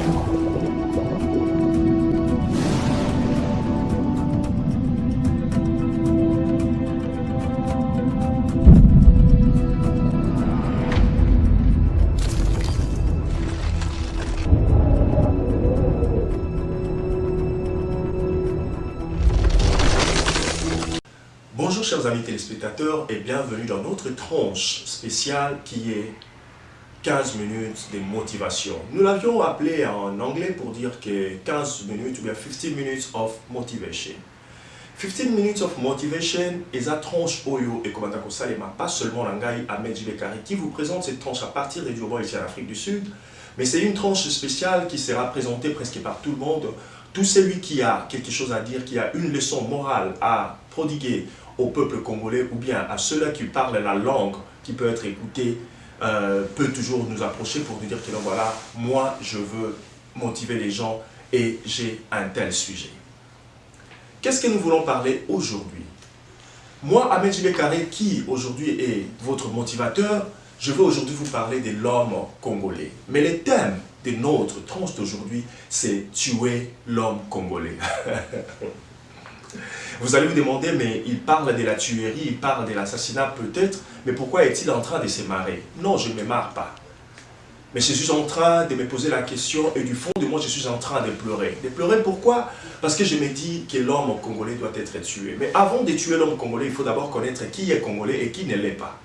Bonjour chers amis téléspectateurs et bienvenue dans notre tranche spéciale qui est 15 minutes de motivation. Nous l'avions appelé en anglais pour dire que 15 minutes ou bien 15 minutes of motivation. 15 minutes of motivation est la tranche Oyo et Komandako Salema, pas seulement Langai Ahmed Jibekari qui vous présente cette tranche à partir des Durban ici en Afrique du Sud, mais c'est une tranche spéciale qui sera présentée presque par tout le monde. Tout celui qui a quelque chose à dire, qui a une leçon morale à prodiguer au peuple congolais ou bien à ceux-là qui parlent la langue qui peut être écoutée, peut toujours nous approcher pour nous dire que non, voilà, moi je veux motiver les gens et j'ai un tel sujet. Qu'est-ce que nous voulons parler aujourd'hui? Moi, Ahmed Jibekari, qui aujourd'hui est votre motivateur, je veux aujourd'hui vous parler de l'homme congolais. Mais le thème de notre tranche d'aujourd'hui, c'est tuer l'homme congolais. Vous allez vous demander, mais il parle de la tuerie, il parle de l'assassinat peut-être, mais pourquoi est-il en train de se marrer? Non, je ne me marre pas. Mais je suis en train de me poser la question et du fond de moi, je suis en train de pleurer. De pleurer pourquoi? Parce que je me dis que l'homme congolais doit être tué. Mais avant de tuer l'homme congolais, il faut d'abord connaître qui est congolais et qui ne l'est pas.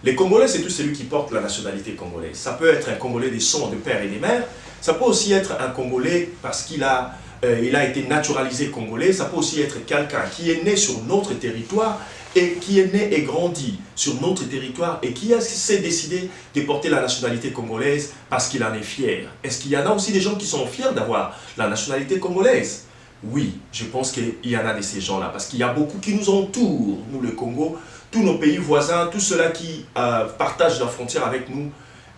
Les Congolais, c'est tout celui qui porte la nationalité congolaise. Ça peut être un Congolais des sang de père et des mères. Ça peut aussi être un Congolais parce qu'il a été naturalisé congolais. Ça peut aussi être quelqu'un qui est né sur notre territoire et qui est né et grandi sur notre territoire et qui s'est décidé de porter la nationalité congolaise parce qu'il en est fier. Est-ce qu'il y en a aussi des gens qui sont fiers d'avoir la nationalité congolaise? Oui, je pense qu'il y en a de ces gens-là parce qu'il y a beaucoup qui nous entourent, nous le Congo, tous nos pays voisins, tous ceux-là qui partagent la frontière avec nous,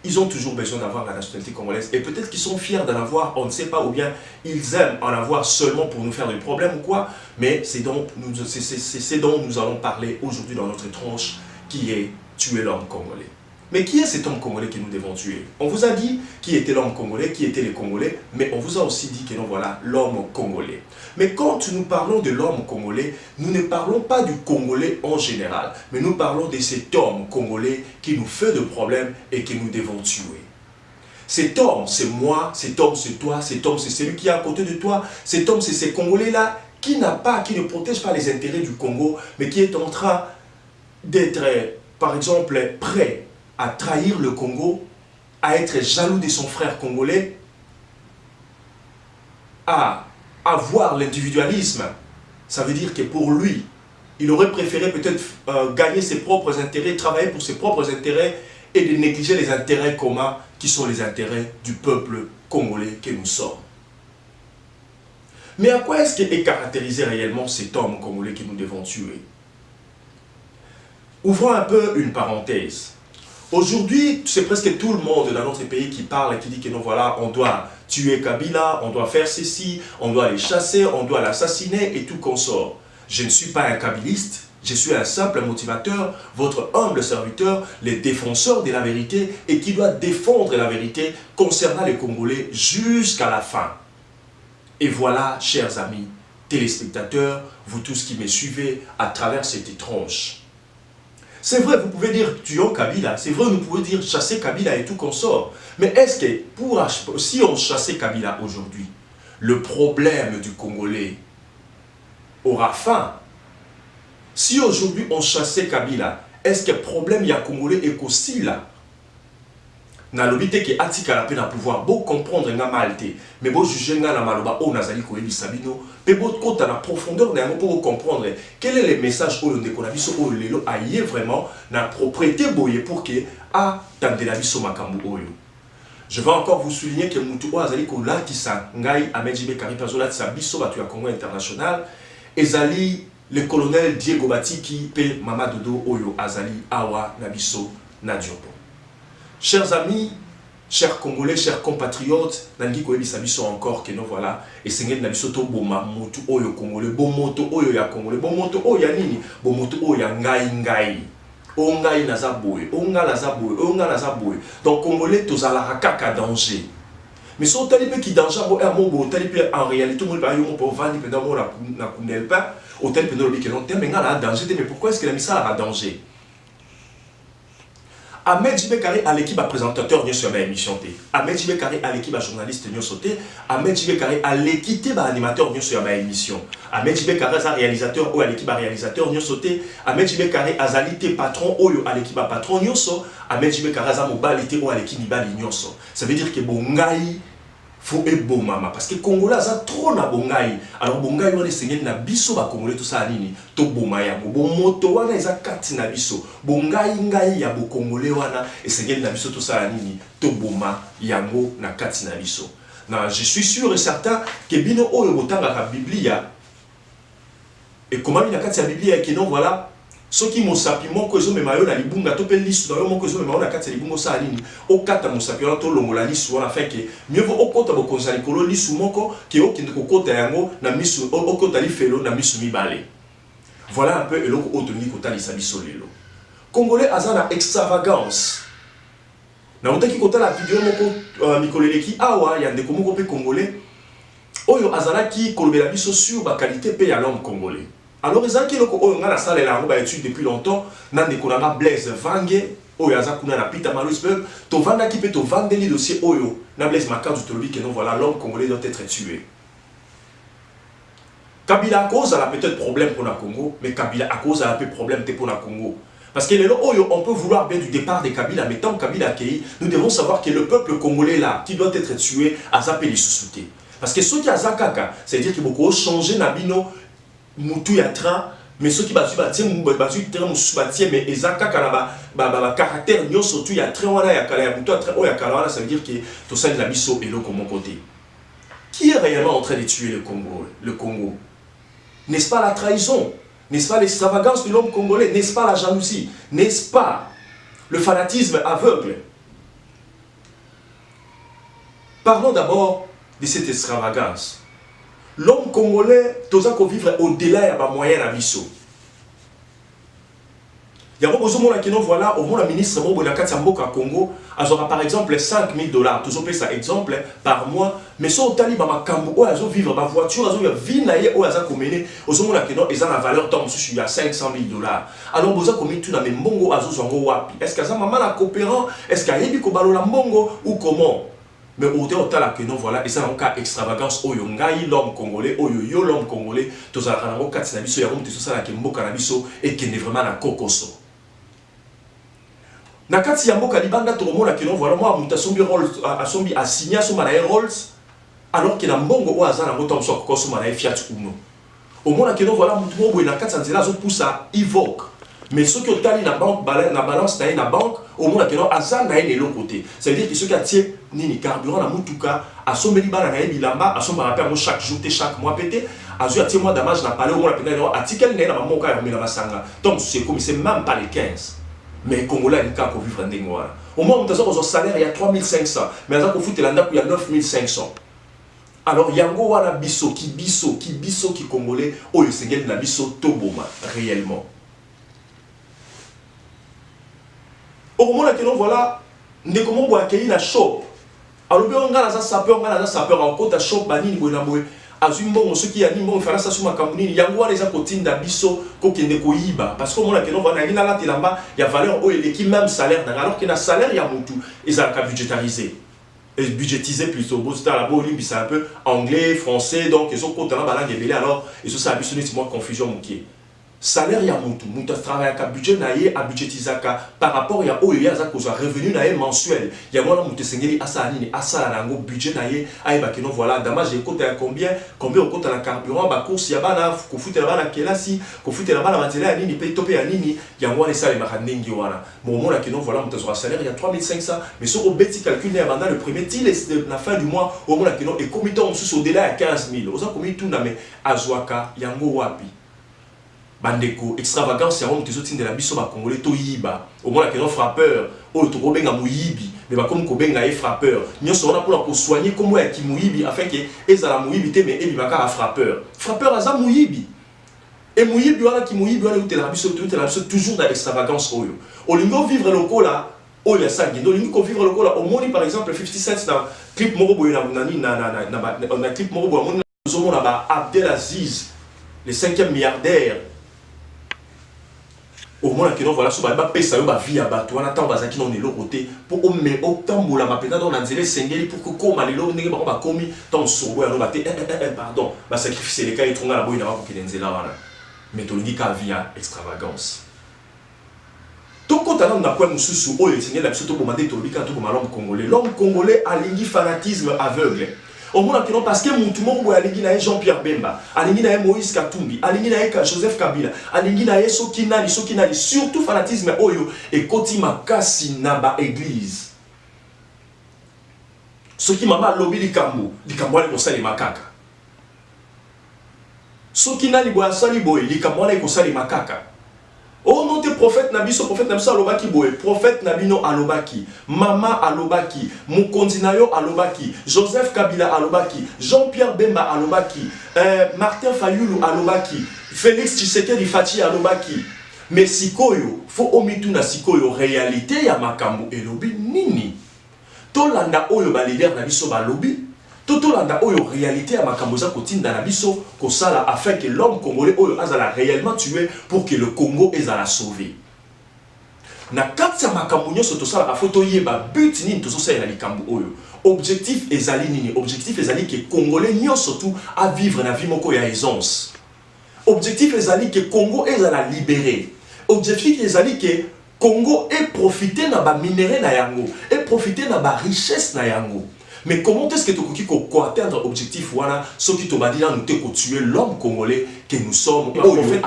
ils ont toujours besoin d'avoir la nationalité congolaise. Et peut-être qu'ils sont fiers d'en avoir, on ne sait pas, ou bien ils aiment en avoir seulement pour nous faire des problèmes ou quoi. Mais c'est dont nous allons parler aujourd'hui dans notre tranche, qui est tuer l'homme congolais. Mais qui est cet homme congolais que nous devons tuer? On vous a dit qui était l'homme congolais, qui étaient les Congolais, mais on vous a aussi dit que non, voilà, l'homme congolais. Mais quand nous parlons de l'homme congolais, nous ne parlons pas du Congolais en général, mais nous parlons de cet homme congolais qui nous fait de problèmes et que nous devons tuer. Cet homme, c'est moi, cet homme, c'est toi, cet homme, c'est celui qui est à côté de toi, cet homme, c'est ces Congolais-là qui ne protègent pas les intérêts du Congo, mais qui est en train d'être, par exemple, prêt à trahir le Congo, à être jaloux de son frère congolais, à avoir l'individualisme. Ça veut dire que pour lui, il aurait préféré peut-être gagner ses propres intérêts, travailler pour ses propres intérêts et de négliger les intérêts communs qui sont les intérêts du peuple congolais que nous sommes. Mais à quoi est-ce qu'est caractérisé réellement cet homme congolais que nous devons tuer? Ouvrons un peu une parenthèse. Aujourd'hui, c'est presque tout le monde dans notre pays qui parle et qui dit que non, voilà, on doit tuer Kabila, on doit faire ceci, on doit les chasser, on doit l'assassiner et tout consort. Je ne suis pas un kabiliste, je suis un simple motivateur, votre humble serviteur, le défenseur de la vérité et qui doit défendre la vérité concernant les Congolais jusqu'à la fin. Et voilà, chers amis, téléspectateurs, vous tous qui me suivez à travers cette tranche. C'est vrai, vous pouvez dire tuons Kabila, c'est vrai, nous pouvons dire chasser Kabila et tout consort. Mais est-ce que si on chassait Kabila aujourd'hui, le problème du Congolais aura fin? Si aujourd'hui on chassait Kabila, est-ce que le problème y a Congolais est qu'aussi là? Na lobité qui atika la peine à pouvoir beau comprendre nga malte mais beau juger nga na maloba o nazali ko yebi sabino pe beau kota na profondeur na pour comprendre quel est le message o le ndeko na biso o lelo aye vraiment na propriété boye pour que a tandela biso makambu oyo. Je vais encore vous souligner que mutu o azali ko latisa ngai Ahmed Jibekari pazola tisa biso batu ya Congo International ezali le colonel Diego Batiki pe Mama Dodo oyo azali awa na biso na Diopo. Chers amis, chers Congolais, chers compatriotes, nangi ko ebisa biso encore que nous voilà et sengeli na biso to boma motu oyo Congolais, bon moto oyo ya Congolais, bon moto oyo ya nini, bon moto oyo ya ngai. O ngai naza boye, o nga naza boye, o nga naza boye. Donc Congolais tozala kaka danger. Mais si on t'a dit qui danger en réalité, on peut vendre pendant la kunel pas, on t'a dit que non, mais danger, mais pourquoi est-ce qu'il a mis ça à danger? Ahmed Jibekari à l'équipe à présentateur sur ma émission. Ahmed Jibekari à l'équipe à journaliste sauté. Ahmed Jibekari à l'équipe à animateur sur ma émission. Ahmed Jibekari à réalisateur ou à l'équipe à réalisateur sauté. Ahmed Jibekari à zalité patron ou à l'équipe à patron nyoso. Ahmed Jibekari à mobilité ou à l'équipe mibali nyoso. Ça veut dire que bongai faut être bon mama parce que Congolais a trop na bongai. Alors bongai on est seigneur na biso ba Congolais tout ça nini to bomaya bon moto wana eza kati na biso bongai ngai ya bo Congolais wana et seigneur na biso tout ça nini to boma yango na kati na biso. Na je suis sûr et certain que bino oyo botanga ka Biblia et comment na kati ya Biblia que non voilà ceux qui m'ont sapi mon kozo me mayo na libunga to pe lisu na yo mon kozo me mayo na kati ya libunga sa nini o kata mo sapi wana to longola lisu wana fait que mieux vaut okota bo konza likolo lisu moko ke okende kokota yango na misu okota li felo na misu mibale. Voilà un peu eloko otolingi kota li sabiso lelo. Congolais azana extravagance. Na otaki kota la vidéo moko mikoleleki awa ya ndeko moko pe congolais oyo azana ki kolobela biso sur ba qualité pe ya l'homme congolais. Alors, ils ont dit que la salle est étude depuis longtemps. Nous avons Blaise Vangue, na Pita Marisburg. Tu vends qui peut te vendre les dossiers Oyo. Na Blaise Makar du Tolobi que non voilà l'homme congolais doit être tué. Kabila à cause a peut-être problème pour le Congo, mais Kabila à cause a un peu problème pour le Congo. Parce que on peut vouloir bien du départ de Kabila, mais tant que Kabila accueilli, nous devons savoir que le peuple congolais là, qui doit être tué, a zappé les sous-soutés. Parce que ceux qui a Zakaka, c'est-à-dire qu'il faut changer Nabino. Moutou ya train mais ceux qui battu train musu batie mais ezaka kana ba caractère nyoso tu ya train wana ya kala ya moutou train o ya kala wana ça veut dire que to ça de la biso et l'autre mon côté qui est réellement en train de tuer le Congo n'est-ce pas la trahison, n'est-ce pas l'extravagance de l'homme congolais, n'est-ce pas la jalousie, n'est-ce pas le fanatisme aveugle? Parlons d'abord de cette extravagance. L'homme congolais doit vivre au-delà de moyens à biso. Il y a besoin de voilà, au moins le ministre Mboka Congo aura par exemple 5 000 $, toujours fait ça exemple par mois, mais si on tali ba kambo azo vivre ba voiture azo vie na ye o aza komene ozo mona keno eza na valeur tant il y a 500 000 $. Alors boza komi tout na mbongo azo zongo wapi? Est-ce que ça maman la coopérant? Est-ce qu'il y a yebi ko balola mbongo ou comment? Mais au tal que non voilà et ça en cas extravagance oyo ngai l'homme congolais oyo yo l'homme congolais to za kana ngo kati na biso ya romu to ça la ke mboka na biso et que ne vraiment na kokoso na kati ya mboka libanda to mona ke non voilà moi mutasombi rôle asombi asigna so mara Rolls alors que na mbongo o azana ngo to so kokoso mara Fiat Uno au mona ke non voilà mutu bo na kati nzela zo poussa Evoque. Mais ceux qui ont tali na banque, na balance na banque, au moins que non, azan na de l'autre côté. Ça veut dire que ceux qui attirent ni carburant na mutuka, à son beliba na bilamba, à son rappel chaque jour, chaque mois pété, à ce attirent moi damage na palais au moins la non, article na na monka ya na sanga. Donc c'est comme c'est même pas les 15. Mais Congolais ni ka ko vivre ndengwa. Au moins on a salaire il y a 3500, mais azan ko foutre landa il y a 9500. Alors yango wana biso ki congolais, oh le seigneur na biso toboma réellement. Au moment où voilà, nous comment accueillir la shop. Alors bien on a la sapeur en côte à shop bani ni na boy. Azumbon ceux qui animent faire ça sur ma campagne, yango les akotine d'abisso ko kende ko yiba parce que au moment où on va na la telamba, il y a valeur au l'équipe même salaire alors qu'il y a salaire il y a mutu et ça a budgétarisé. Et budgétisé plutôt bon c'est la bonne c'est un peu anglais, français donc ils sont content la langue belé alors et ça abisso c'est moi confusion moké. Salaire ya mutu travaille ka budget na ye a budgetizaka par rapport ya oyo ya za ko revenu na ye mensuel ya mwana mutu sengeli asa nini asa na ngo budget na ye ay ba kino voilà damage écoute à combien au compte la carburant ba course ya bana ko futela bana kelasi ko futela bana matela ya nini pe topé ya nini ya ngwana sale ma ndingi wana bon mona kino voilà mutu sur salaire ya 3500 mais sur au beti calcul ya banda le premier til la fin du mois au mona kino et comité on sous au delà ya 15 000 oza komi tout na me azwaka yango wapi bandeko extravagance ya homme tezo de la biso ba congolais to yiba au moins que non frappeur o to ko benga muyibi mais ba comme ko benga e frappeur nyonso on a pour ko soigner comme ya ki muyibi afin que ezala muyibi te mais ebi baka frappeur aza muyibi et muyibi wala ki muyibi wala utela biso toujours dans extravagance oyo olingo vivre loko là oh il y a ça guindo lingi ko vivre le cola au moni par exemple 50 Cent dans clip moko boy na clip moko boy moni zomo na ba Abdelaziz le 5e milliardaire au moins que non voilà so ba pesa yo ba vie ya bato wana tant bazaki non elo côté pour au mais otambola mapena dans na nzela sengeli pour que koma lelo ndenge ba komi tant sobo ya no ba te pardon ba sacrifice les cas etronga la boy na ba ko nzela wana mais to lingi ka via extravagance. Toko talent na quoi mususu oyo sengeli la biso to bomande to lobika to bomalom congolais. L'homme congolais a lingi fanatisme aveugle. Au moins que non parce que mutu moko boy alingi na Jean-Pierre Bemba, alingi na Moïse Katumbi, alingi na Joseph Kabila, alingi na Sokinali, surtout fanatisme oyo et koti makasi na ba église. Soki mama lobi likambo ali kosali makaka. Sokinali boy asali boy likambo ali kosali makaka. Oh non, t'es prophète Nabiso alobaki boy, prophète Nabino alobaki, Mama alobaki, Mukondinayo alobaki, Joseph Kabila alobaki, Jean-Pierre Bemba alobaki, Martin Fayulu alobaki, Félix Tshisekedi Fati alobaki. Mais sikoyo, faut omitu na sikoyo réalité ya makambo elobi nini. Tolanda oyo ba leader Nabiso ba lobi. Tolanda oyo réalité à makamboza kotinda na biso kosala afin que l'homme congolais oyo azala réellement tué pour que le Congo ezala sauvé. Na kati ya makambo nyonso tosala afo toyeba but nini tozosala likambo oyo. Objectif ezali nini? Objectif ezali que Congolais nyonso tout à vivre na vie moko ya aisance. Objectif ezali que Congo ezala libéré. Objectif ezali que Congo ait profité na ba minéraux na yango, ait profité na ba richesse na yango. Mais comment est-ce que tu peux atteindre l'objectif voilà ce qui te va dire nous te tuer l'homme congolais que nous sommes. Oh, en fait,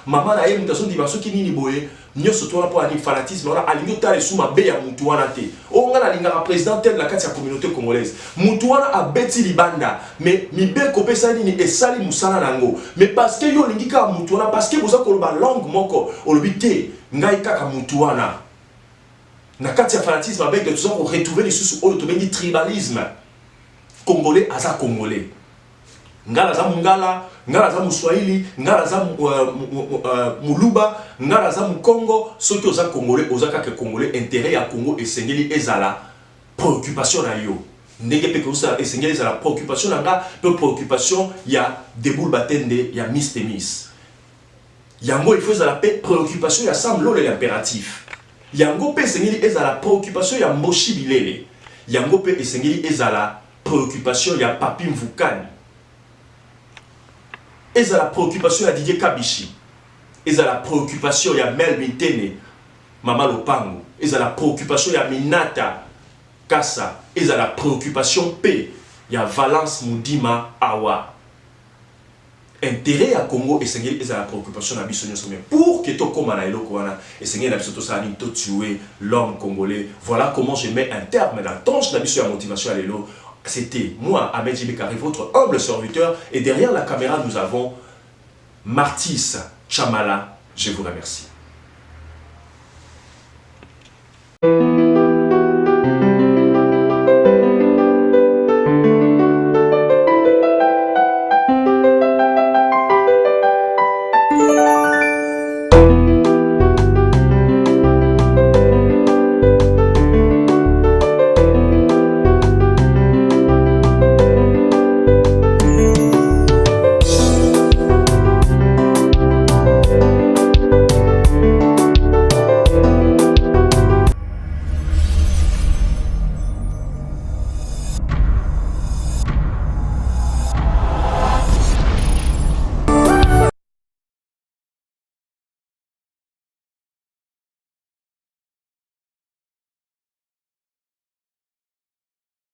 maman na mutation dit ce qui ni boye, nous surtout là pour un fanatisme là, alingo tale sous ma be ya mutu wana te. Oh nga na linga président tel la kati ya communauté congolaise. Mutu wana a beti libanda, mais mi be kopé ça ni et sali musala nango. Mais parce que yo lingi ka mutu wana parce que boza ko ba langue moko, olobi te ngai kaka mutu wana. Na kati ya fanatisme avec de tout ça pour retrouver les sous oyo to bengi tribalisme. Congolais aza congolais. Ngala za mungala, ngala za muswahili, ngala za muluba, ngala za mukongo, ceux qui oza congolais oza kaka congolais intérêt ya Congo esengeli ezala préoccupation na yo. Ndenge pe ko sa esengeli ezala préoccupation na nga, pe préoccupation ya Deboul Batende ya Miss Temis. Yango il faut ezala pe préoccupation ya Sam Lole l'impératif. Yango pe esengeli ezala préoccupation ya Moshi Bilele. Yango pe esengeli ezala préoccupation ya Papi Mvukani. Ezala préoccupation ya Didier Kabishi. Ezala préoccupation ya Melvin Tene, Mama Lopango. Ezala préoccupation ya Minata Kassa. Ezala préoccupation pe ya Valence Mudima Awa. Intérêt à Congo et Seigneur est à la préoccupation à biso mais pour que to koma na eloko wana et Seigneur na biso to sa ni to tuer l'homme congolais. Voilà comment je mets un terme dans tonche na biso ya motivation à l'élo. C'était moi Ahmed Jibekari, votre humble serviteur, et derrière la caméra nous avons Martis Chamala. Je vous remercie.